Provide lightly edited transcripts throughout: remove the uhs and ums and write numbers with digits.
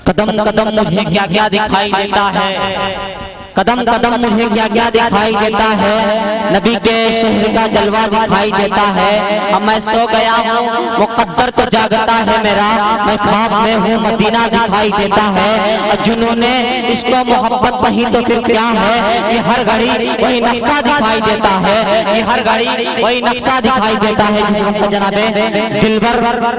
कदम कदम मुझे क्या क्या दिखाई देता है, कदम कदम मुझे क्या क्या दिखाई देता है, नबी के शहर का जलवा दिखाई देता है। अब मैं सो गया हूँ मुकद्दर तो जागता है मेरा, मैं ख्वाब में हूँ मदीना दिखाई देता है। और जिन्होंने इसको मोहब्बत नहीं तो फिर क्या है, ये हर घड़ी वही नक्शा दिखाई देता है, ये हर घड़ी वही नक्शा दिखाई देता है। जिस वक्त जनाबे दिलबर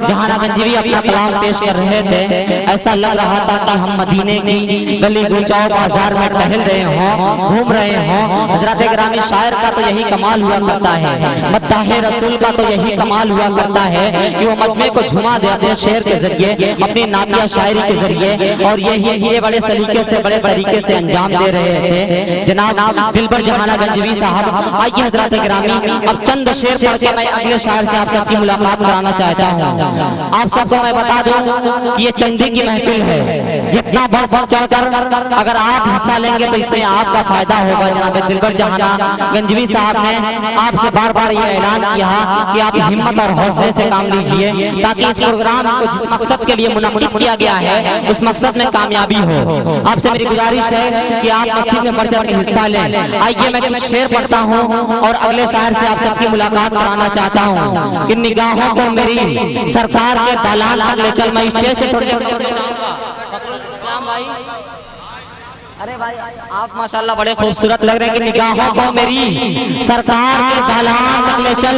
जहाना गंजवी अपना कलाम पेश कर रहे थे, ऐसा लग रहा था कि हम मदीने की गली गुचाओ बाजार में टहल रहे हों, घूम रहे हों। हजरत ग्रामी शायर का तो यही कमाल हुआ करता है, मद्दाहे रसूल का तो यही कमाल हुआ करता है कि वो मजमे को झुमा दे अपने शेर के जरिए, अपनी नातिया शायरी के जरिए, और ये बड़े सलीके से बड़े तरीके से अंजाम दे रहे थे जनाब दिलबर जहाना गंजवी साहब। आइए हजरत ग्रामी अब चंद शेर पढ़ के मैं अगले शायर से आप सबकी मुलाकात कराना चाहता हूँ। आप सबको मैं बता दूं कि ये चंदी की महफिल है, जितना बढ़ बढ़ चढ़कर अगर आप हिस्सा लेंगे तो इसमें आपका फायदा होगा। जनाब दिलबर जहाना गंजवी साहब ने आपसे बार बार ये ऐलान किया कि आप हिम्मत और हौसले से काम लीजिए, ताकि इस प्रोग्राम को जिस मकसद के लिए मुनक्किद किया गया है उस मकसद में कामयाबी हो। आपसे मेरी गुजारिश है कि आप मस्जिद में बढ़ चढ़ के हिस्सा लें। आइए मैं कुछ शेर पढ़ता हूँ और अगले शायर से आप सबकी मुलाकात कराना चाहता हूँ कि निगाहों को मेरी सरकार के दालान तक ले चल। मैं स्टेज से थोड़ी अरे भाई आप माशाल्लाह बड़े खूबसूरत लग रहे हैं कि निगाहों को मेरी सरकार के दालान तक ले चल,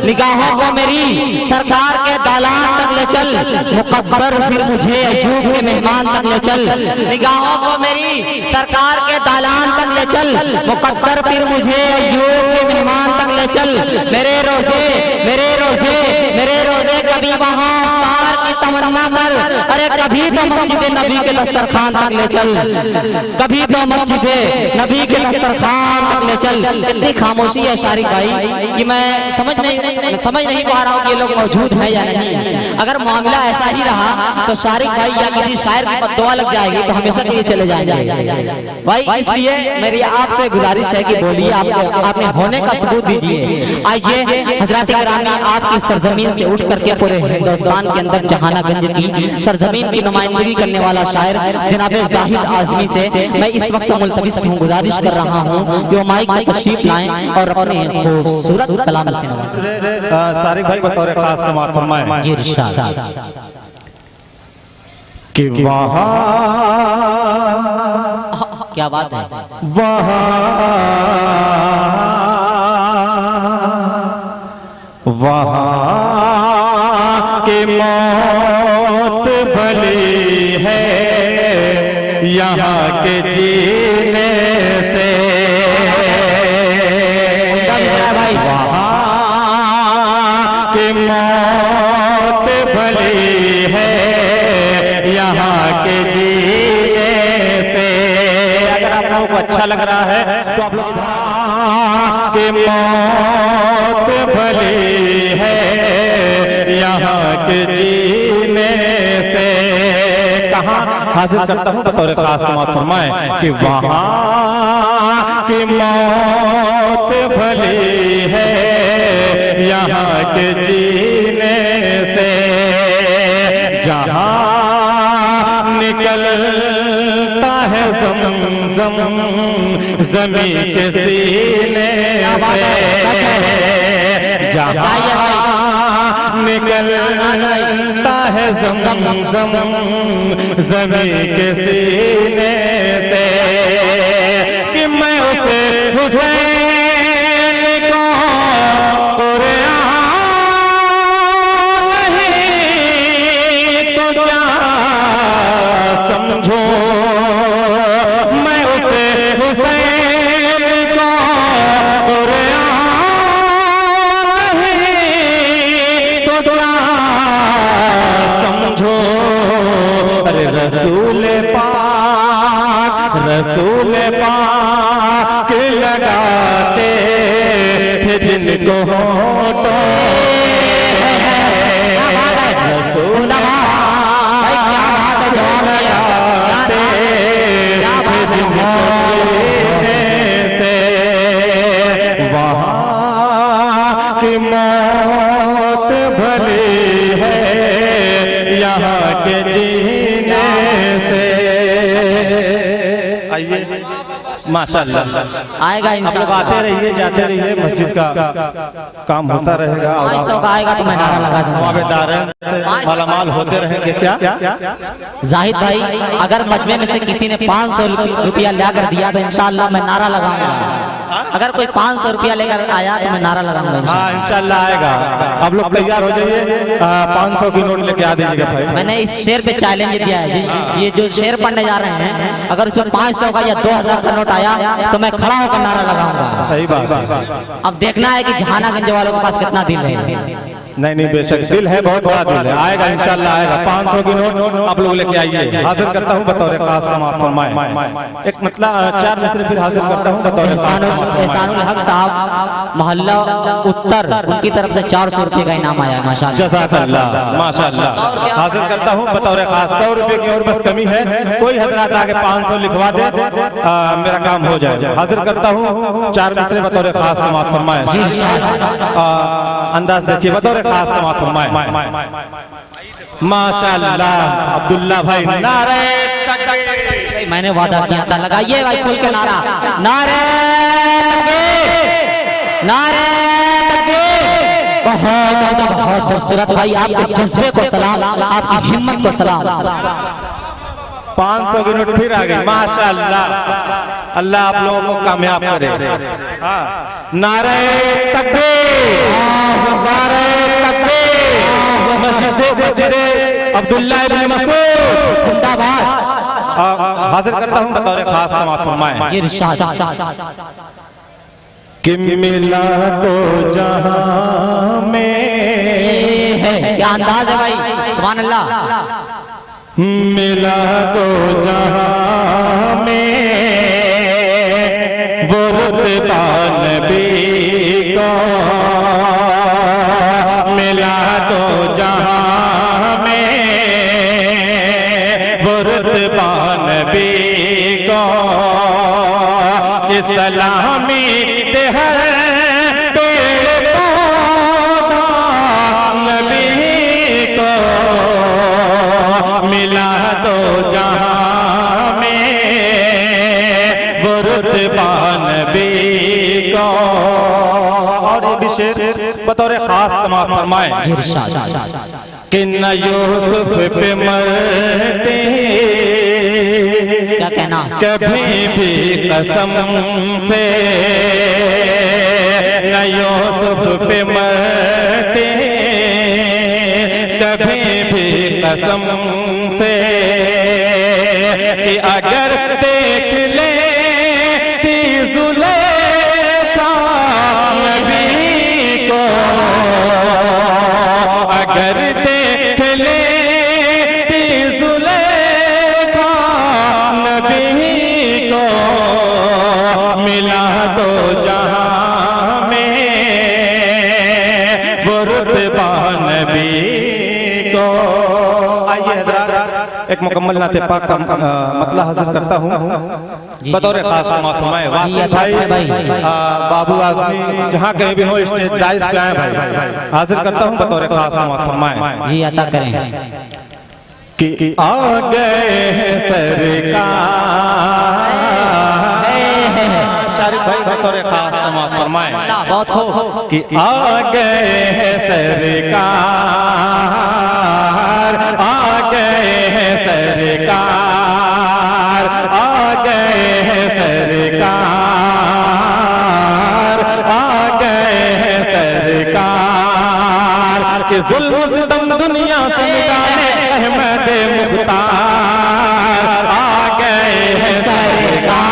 निगाहों को मेरी सरकार के दालान तक ले चल, मुकद्दर फिर मुझे अजूब के मेहमान तक ले चल। निगाहों को मेरी सरकार के दालान तक ले चल, मुकद्दर फिर मुझे अजूब के मेहमान तक ले चल। मेरे रोजे मेरे रोजे मेरे रोजे कभी वहाँ पार की तमन्ना कर, अरे कभी तो मस्जिद नबी के दस्तरखान तक ले चल, कभी तो मस्जिद नबी के दस्तरखान तक ले चल। इतनी खामोशी है शारिक भाई कि मैं समझ नहीं पा रहा हूँ कि ये लोग मौजूद हैं या नहीं। अगर मामला ऐसा ही रहा तो शारिक भाई या किसी शायर की बद्दुआ लग जाएगी तो हमेशा के लिए चले जाएंगे भाई। इसलिए मेरी आपसे गुजारिश है कि बोलिए, आपने होने का सबूत दीजिए। आइए हजरत ग्रामी आपकी सरजमीन से उठ करके पूरे हिंदुस्तान के अंदर जहानागंज की सरजमीन की नुमाइंदगी करने वाला शायर जनाब जाहिद आजमी से मैं इस वक्त मुल्तमिस हूँ, गुजारिश कर रहा हूँ कि वो माइक में तशरीफ लाएं और अपने खूबसूरत कलाम से नवाजें। सारिक भाई बतौर खास समाअत फरमाएं इरशाद कि वहाँ क्या बात है, वहाँ की मौत भली है यहाँ के जीने से, वहाँ की मौत भली है यहाँ के जीने से। अगर आप लोगों को अच्छा लग रहा है तो आप लोग की मौत भली है यहाँ के जीने से। कहाँ हाजिर करता हूँ बतौर खास समाअत फरमाएं कि वहाँ की मौत भली है यहाँ के जीने से, जहाँ निकलता है ज़मज़म ज़मी के सीने से, जहाँ निकलता है ज़मज़म ज़मी के सीने से, कि मैं उसे हुसैन को कुरान नहीं तो क्या समझो, मैं उसे हुसैन को कुरान नहीं तो क्या समझो। अरे रसूल पाक लगाते थे जिनको होठों रसूल पाक लगाते थे जिनको से, वहाँ की मौत भली है यहाँ के जीने माशाल्लाह। आएगा आप लोग इंशाल्लाह। आते रहिए, जाते रहिए, मस्जिद का काम होता रहेगा। 500 का आएगा तो मैं नारा लगा दूंगा। स्वागतदार हैं, मालामाल होते रहेंगे। क्या जाहिद भाई, अगर मजमे में से किसी ने 500 रुपया लेकर दिया तो इंशाल्लाह मैं नारा लगाऊंगा। अगर कोई 500 रुपया लेकर आया तो मैं नारा लगाऊंगा। हाँ इंशाल्लाह आएगा। आप लोग तैयार हो जाइए, 500 की नोट लेके आ दीजिएगा भाई। मैंने इस शेर पे चैलेंज दिया है, ये जो शेर पढ़ने जा रहे हैं, अगर उसमें 500 का या 2000 का नोट आया तो मैं खड़ा होकर नारा लगाऊंगा। सही बात है। अब देखना है कि जहानागंज वालों के पास कितना दिल है। नहीं बेशक दिल है, बहुत बड़ा दिल है। आएगा इंशाल्लाह आएगा। 500 की नोट आप लोग लेके आइए। हाजिर करता हूँ बतौर खास समाप्त फरमाए। एक मतलब 4 मिसरे फिर हाजिर करता हूँ बतौर एहसानुल हक साहब मोहल्ला उत्तर, उनकी तरफ से 400 रुपये का इनाम आया। माशाल्लाह जज़ाकल्लाह माशाल्लाह। हाजिर करता हूँ बतौर खास। 100 रुपये की और बस कमी है। कोई हजरात आगे 500 लिखवा दे, मेरा काम हो जाए। हाजिर करता हूँ 4 मिसरे बतौर खास समाप्त फरमाए। अंदाज देखिए बतौर खास समाप्त फरमाए। माशाल्लाह अब्दुल्ला भाई, नारे तकबीर। मैंने वादा किया था, लगाइए भाई खुल के नारा, नारे तकबीर, नारे तकबीर। बहुत खूबसूरत भाई, आपके जज्बे को सलाम, आपकी हिम्मत को सलाम। 500 की नोट फिर आ गई। माशाल्लाह, अल्लाह आप लोगों को कामयाब करे। नारे तकबीर, नारे तकबीर। मस्जिद अब्दुल्ला इब्न मसूद जिंदाबाद। हाजिर करता हूँ बतौर खास समाप्त फरमाए। इरशाद कि मिला तो जहां में है, क्या अंदाज है भाई, सुभान अल्लाह। मिला तो जहां में वो रुतबा नबी को, मिला तो जहां में वो रुतबा नबी को, कि सलामी दे हर पेड़ पौधा नबी को, मिला तो जहां में वो रुतबा नबी को। और ये भी शेर बतौर खास समाप्त फरमाए। कि न यूसुफ पे मरते क्या कहना, कभी भी कसम से, न यूसुफ पे मरते कभी भी कसम से, कि अगर देख ले जुलेखा नबी को, अगर देख ले जुलेखा नबी को, मिला दो जहां में वो रुतबा नबी को। आइए हज़रात, एक मुकम्मल नाते पाक का मतलब हासिल करता हूँ बतौर खास समाप्त फरमाए। वासिफ भाई, बाबू आजमी, जहाँ कहीं भी हो स्टेज डाइस पे आए भाई, हाजिर करता हूँ बतौर खास समाप्त फरमाए। जी अता करें। कि आ गए सरकार, शारिक भाई बतौर खास समाप्त फरमाए। बहुत हो कि आ गए सरकार, आ गए सरकार, आ गए सरकार, आ गए सरकार, कि जुल्म सितम दुनिया से मिटाने अहमद मुख्तार आ गए हैं सरकार,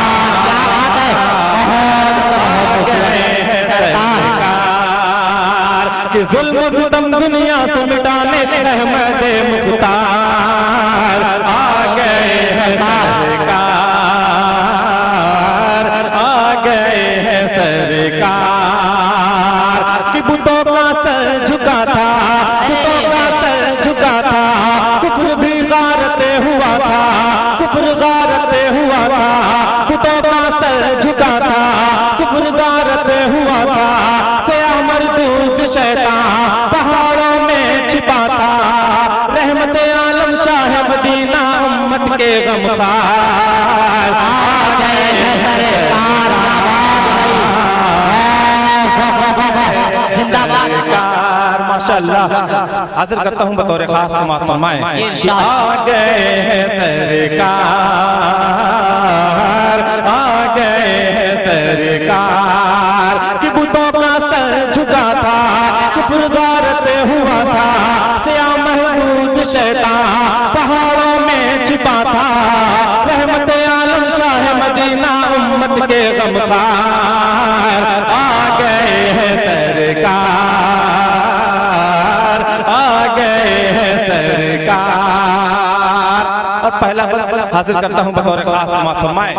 सरकार, कि जुल्म सितम दुनिया से मिटाने अहमद मुख्तार आ गए सरकार, आ गए हैं सरकार, कि बुतों का सर झुका था, बुतों का सर झुका था, कुफ्र भी गारते हुआ था, कुफ्र गारते हुआ था, बुतों का सर झुका था, कुफ्र गारते हुआ था, सया मरदूद शैतान पहाड़ों में छिपा था, रहमत आलम शाह मदीना उम्मत के गमखार आ गए हैं सरकार। माशाअल्लाह हाजिर करता हूँ बतौर खास समाअत फरमाएं। आ गए हैं सरकार, आ गए हैं सरकार कि बुतों का सर झुका था, कुफ्र गारते हुआ था, श्याम महमूद शैतान पहाड़ों में छिपा था, रहमत आलम शाह मदीना उम्मत के गमखार। आ गए हैं सरकार, आ गए हैं सरकार। और पहला हाजिर करता हूँ बतौर खास समाअत फरमाएं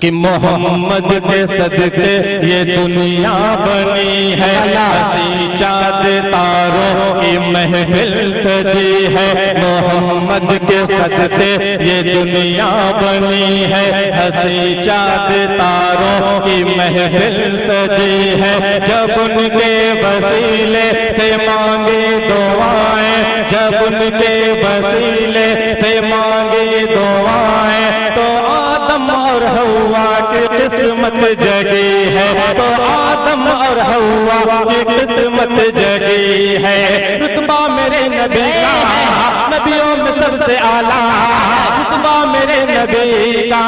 कि मोहम्मद के सदके ये दुनिया बनी है, हंसी चाँद तारों की महफिल सजी है। मोहम्मद के सदके ये दुनिया बनी है, हंसी चाँद तारों की महफिल सजी है। जब उनके वसीले से मांगे दुआएं, जब उनके वसीले से मांगे दुआएं, तो आदम और हव्वा की किस्मत जगी है, तो आदम और हव्वा की किस्मत जगी है। रुतबा मेरे नबी का नबियों में सबसे आला, रुतबा मेरे नबी का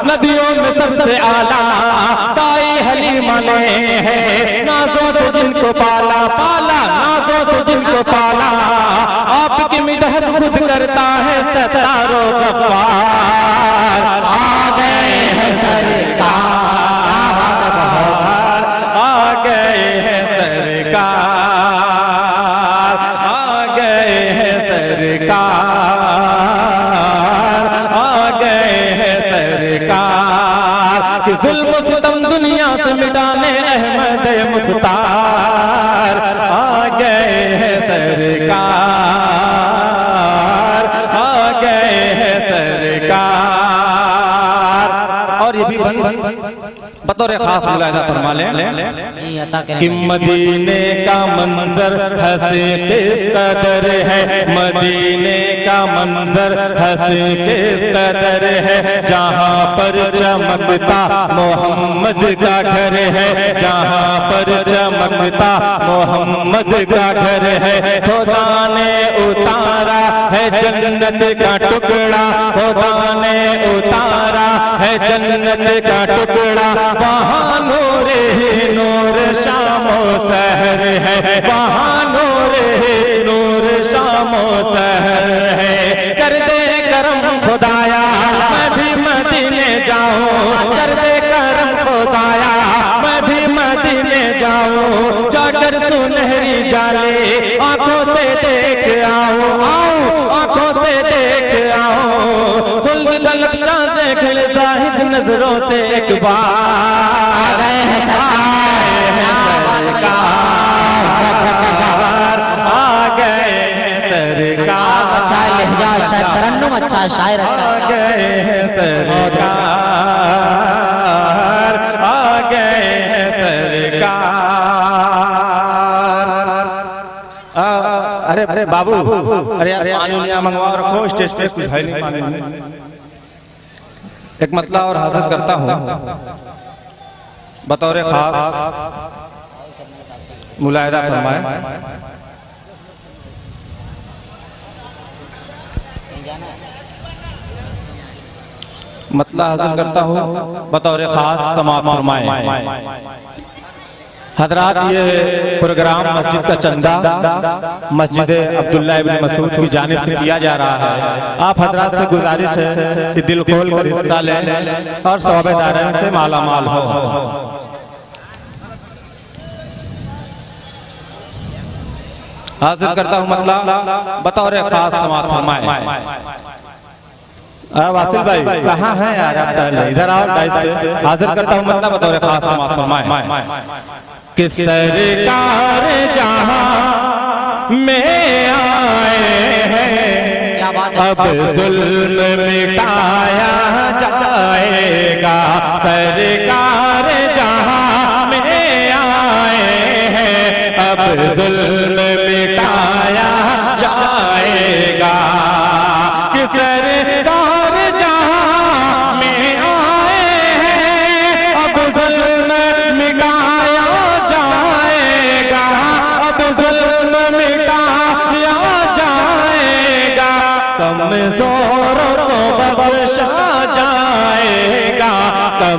नबियों में सबसे आला। ताई हलीमा ने है नाजों से जिनको पाला, पाला नाजों से जिनको पाला। आपकी मिदहत खुद करता है सत्तारो गफ्फार। आ गए हैं सरकार, आ गए हैं सरकार, आ गए हैं सरकार, आ गए हैं सरकार कि जुल्म सितम दुनिया से मिटाने अहमद मुख्तार। आ गए हैं सरकार, आ गए हैं सरकार। और ये भी बतौर खास मुलाहिजा फरमा लें कि मदीने का मंजर हंसे किस कदर है, मदीने का मंजर हंसे किस कदर है। जहाँ पर चमकता मोहम्मद का घर है, जहाँ पर चमकता मोहम्मद का घर है। खुदा ने उतारा है जन्नत का टुकड़ा, खुदा ने उतारा है जन्नत का टुकड़ा। वहाँ नूर ही नूर शामो सहर है, वहाँ नूर ही नूर शामो सहर है। कर दे करम खुदाया मैं भी मदीने जाऊं, कर दे करम खुदाया मैं भी मदीने जाऊं। जाकर सुनहरी जाले आंखों से देख आओ, आओ आंखों से देख आओ। खुल्द का नक्शा देख ले जाहिद नजरों से एक बार। आ गए हैं सरकार, आ गए हैं सरकार। अच्छा लहजा, अच्छा तरन्नुम, अच्छा शायर, आ गए हैं सरकार, आ गए हैं सरकार। अरे अरे बाबू, अरे पानी मंगवा रखो, स्टेज पे कुछ है नहीं पानी। एक मतला और हाजिर करता हूँ बतौर खास मुलाहिजा फरमाए। मतला हाजिर करता हूँ बतौर खास समाअत फरमाए। हजरात ये प्रोग्राम मस्जिद का चंदा मस्जिद अब्दुल्ला इब्न मसूद की जानिब से किया जा रहा है। आप हजरात से गुजारिश है कि दिल खोल कर हिस्सा लें और सवाब-ए-दारैन से माला माल हो। हाजिर करता हूँ मतला बतौर खास समाअत फरमाए। वासिल भाई कहाँ हैं यार आप? इधर आओ डाइस पे। हाजिर करता हूँ मतलब बतौर खास समाअत फरमाए कि सरकार जहाँ में आए हैं अब जुल्म मिटाया जाएगा। सरकार जहाँ में आए हैं अब जुल्म मिटाया जाएगा। कि सरकार जहाँ में आए हैं अब जुल्म मिटाया जाएगा, अब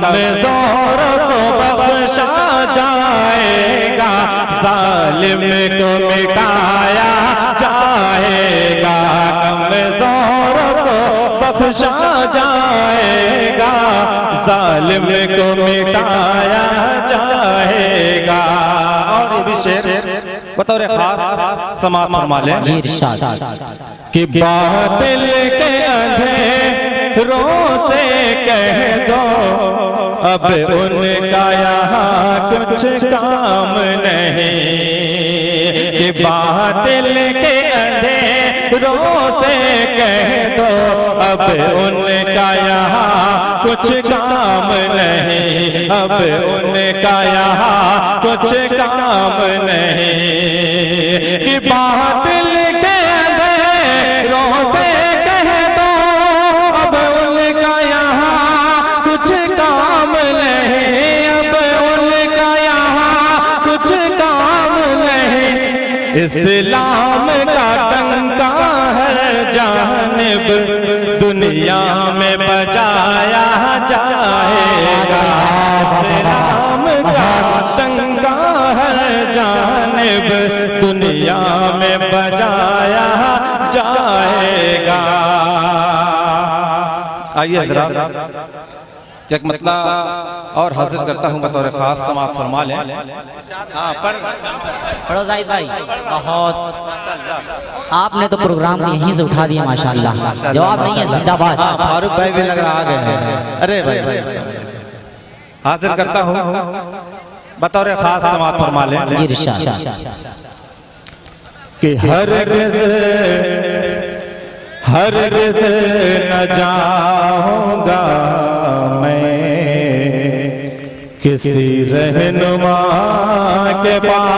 कमज़ोर को बख्शा जाएगा, जालिम को मिटाया जाएगा, कमज़ोर को बख्शा जाएगा, जालिम को मिटाया जाएगा। और ये भी शेर बतौर खास समाअत फरमा लें कि बातिल के अंधेरों से कह दो अब उनका यहाँ कुछ काम नहीं, कि बातिल के अंधेरों से कह दो अब उनका यहाँ कुछ काम नहीं, अब उनका यहाँ कुछ काम नहीं, कि बातिल के अंधेरों से कह दो अब उनका यहाँ कुछ काम नहीं, अब उनका यहाँ कुछ काम नहीं। इस्लाम का डंका हर जानिब दुनिया में बजाया जाएगा, इस्लाम का डंका हर जानिब दुनिया में बजाया जाएगा। आइए हज़रात एक मतलब और हाजिर करता हूँ बतौर खास समाअत फरमा लें। हाँ पढ़ो जाहिद भाई, बहुत आपने तो प्रोग्राम यहीं से उठा दिया माशाल्लाह, जवाब नहीं है सीधा बात। फारूक भाई भी लग रहा आ गए हैं। अरे भाई हाजिर करता हूँ बतौर खास समाअत फरमा लें कि हरगिज़ न जाऊंगा मैं किसी रहनुमा के पास,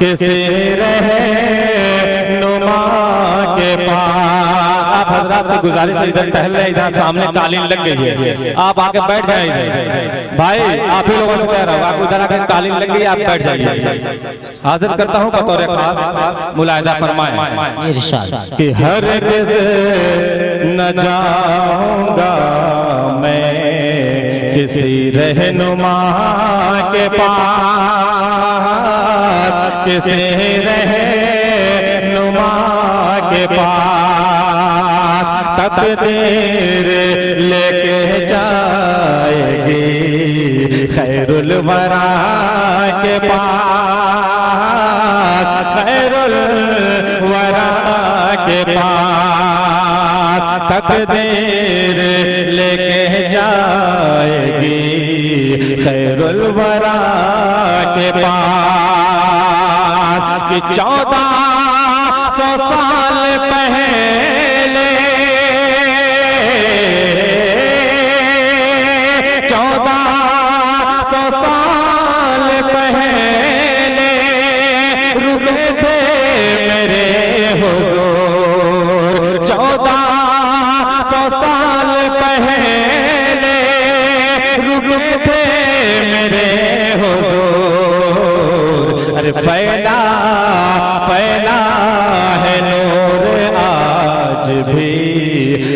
किसी रहनुमा के पास। आप हजरात से गुजारिश है इधर टहल रहे, इधर सामने कालीन लग गई है, आप आके बैठ जाइए भाई, आप ही लोगों से कह रहा हूँ, आप उधर आके कालीन लग गई, आप बैठ जाइए। हाजिर करता हूँ बतौर खास मुलाहिदा फरमाएं कि हरगिज़ न जाऊंगा मैं किसी रहनुमा के पास, किसी रहनुमा के पास, तकदीर लेके जाएगी खैरुल वरा के पास, खैरुल वरा के पास, तकदीर लेके जाएगी खैरुल वरा के पास, कि 1400 साल पहले 1400 साल पहले रुके थे मेरे हुजूर, 1400 साल पहले रुके थे मेरे हुजूर। अरे फैला फैला है नूर आज भी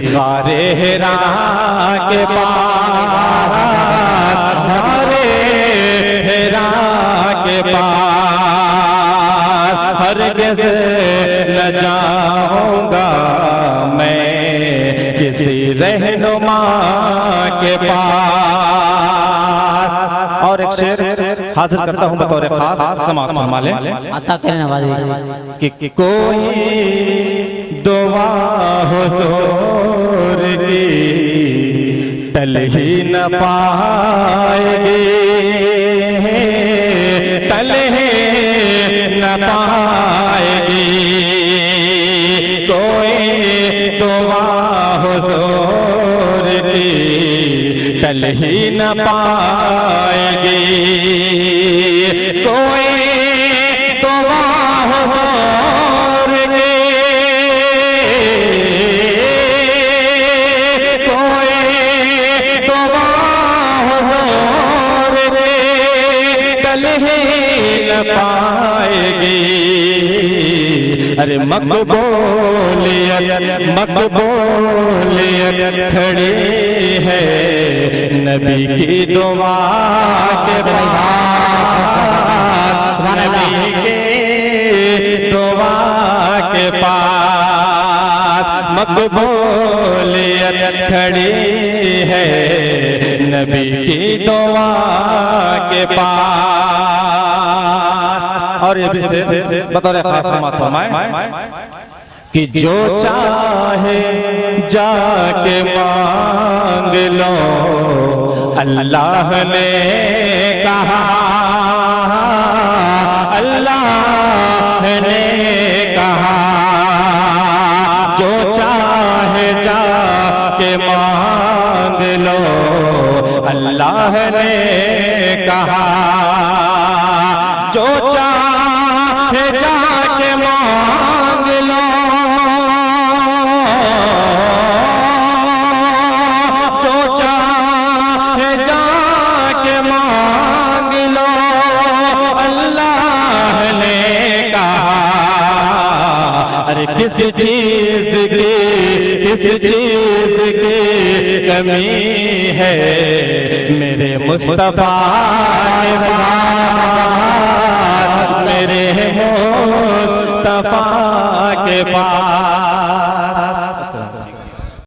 गारे हिरा के पास, गारे हिरा के पास, हरगिज़ न जाऊंगा मैं किसी रहनुमा के पास। और एक शेर हाजिर करता हूँ बतौर खास समाअत फरमा लें अता करें नवाज़ कि कोई दुआ हुजूर की टल ही न पाएगी, टल ही न पाएगी, कोई दुआ हुजूर की टल ही न पाएगी, कोई दुआ हुजूर की, कोई दुआ हुजूर की टल ही न पाएगी। अरे मकबूलियत मकबूलियत खड़ी है नबी की दुआ के पास, नबी के दुआ के पास मकबूलियत खड़ी है नबी की दुआ के पास। और ये भी से बतौर खास समात फरमाए कि जो चाहे जाके मांग लो, अल्लाह ने कहा, अल्लाह ने कहा जो चाहे जाके मांग लो, अल्लाह ने कहा जो चाहे जाके मांग लो, जो चाहे जाके मांग लो, अल्लाह ने कहा। अरे किस चीज की कमी है मेरे मुस्तफा के पास, मेरे मुस्तफा के पास।